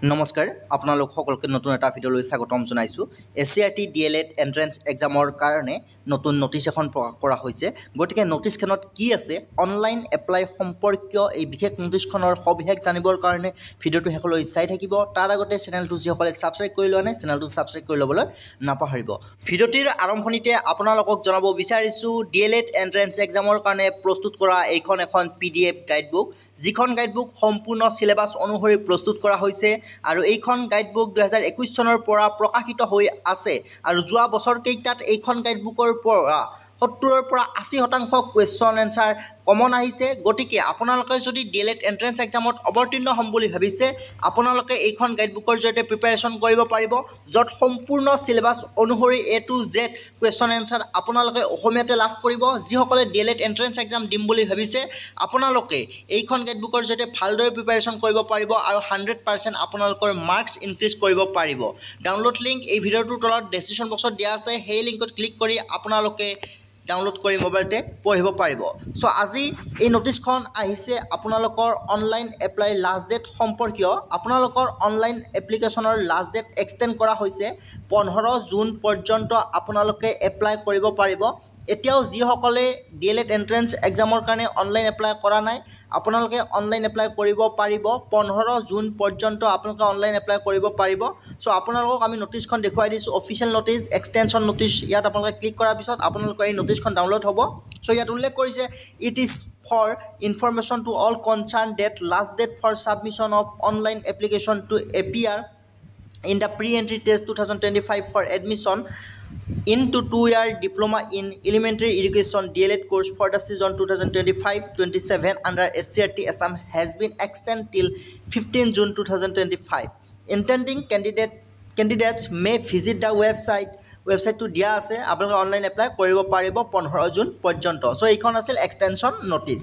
নমস্কাৰ আপোনালোক সকলোকে নতুন এটা ভিডিঅ'লৈ স্বাগতম জনাইছোঁ। SCRT DLED এণ্ট্ৰেন্স এক্সামৰ কাৰণে নতুন নটিছ এখন প্ৰকাশ কৰা হৈছে। গতিকে নটিছখনত কি আছে, অনলাইন এপ্লাই সম্পৰ্কীয় এই বিশেষ নটিছখনৰ সবিশেষ জানিবৰ কাৰণে ভিডিঅ'টো শেষলৈ চাই থাকিব। তাৰ আগতে চেনেলটো যিসকলে ছাবস্ক্ৰাইব কৰি লোৱা নাই, চেনেলটো ছাবস্ক্ৰাইব কৰি ল'বলৈ নাপাহৰিব। ভিডিঅ'টিৰ আৰম্ভণিতে আপোনালোকক জনাব বিচাৰিছোঁ, DLED এণ্ট্ৰেন্স এক্সামৰ কাৰণে প্ৰস্তুত কৰা এইখন এখন PDF গাইডবুক, যিখন গাইডবুক সম্পূৰ্ণ চিলেবাছ অনুসৰি প্ৰস্তুত কৰা হৈছে আৰু এইখন গাইডবুক 2021 চনৰ পৰা প্ৰকাশিত হৈ আছে আৰু যোৱা বছৰকেইটাত এইখন গাইডবুকৰ পৰা 70ৰ পৰা 80% কুৱেশ্যন এনচাৰ কমন আহিছে। গতিকে আপোনালোকে যদি DLED এণ্ট্ৰেন্স এক্সামত অৱতীৰ্ণ হ'ম বুলি ভাবিছে, আপোনালোকে এইখন গাইডবুকৰ জৰিয়তে প্ৰিপাৰেশ্যন কৰিব পাৰিব, য'ত সম্পূৰ্ণ চিলেবাছ অনুসৰি A to Z question answer আপোনালোকে অসমীয়াতে লাভ কৰিব। যিসকলে DLED এণ্ট্ৰেন্স এক্সাম দিম বুলি ভাবিছে, আপোনালোকে এইখন গাইডবুকৰ জৰিয়তে ভালদৰে প্ৰিপাৰেশ্যন কৰিব পাৰিব আৰু 100% আপোনালোকৰ মাৰ্কছ ইনক্ৰিজ কৰিব পাৰিব। ডাউনলোড লিংক এই ভিডিঅ'টোৰ তলত ডেছক্ৰিপশ্যন বক্সত দিয়া আছে, সেই লিংকত ক্লিক কৰি আপোনালোকে ডাউনলোড কৰি মোবাইলতে পঢ়িব পাৰিব। চ' আজি এই নটিছখন আহিছে আপোনালোকৰ অনলাইন এপ্লাই লাষ্ট ডেট সম্পৰ্কীয়। আপোনালোকৰ অনলাইন এপ্লিকেশ্যনৰ লাষ্ট ডেট এক্সটেণ্ড কৰা হৈছে 15 জুন পৰ্যন্ত আপোনালোকে এপ্লাই কৰিব পাৰিব। এতিয়াও যিসকলে DLED এণ্ট্ৰেন্স এক্সামৰ কাৰণে অনলাইন এপ্লাই কৰা নাই, আপোনালোকে অনলাইন এপ্লাই কৰিব পাৰিব। 15 জুন পৰ্যন্ত আপোনালোকে অনলাইন এপ্লাই কৰিব পাৰিব। চ' আপোনালোকক আমি নটিছখন দেখুৱাই দিছোঁ, অফিচিয়েল নটিছ, এক্সটেনশ্যন নটিছ। ইয়াত আপোনালোকে ক্লিক কৰাৰ পিছত আপোনালোকৰ এই নটিছখন ডাউনলোড হ'ব। চ' ইয়াত উল্লেখ কৰিছে, it is for information to all concern date last date for submission of online application to appear in the pre-entry test 2025 for admission into 2-year diploma in elementary education DLED course for the season 2025-27 under SCRT Assam has been extended till 15 June 2025. Intending candidates may visit the website to দিয়া আছে, আপোনালোকে online apply কৰিব পাৰিব 15 June পৰ্যন্ত। চ' এইখন আছিল extension notice.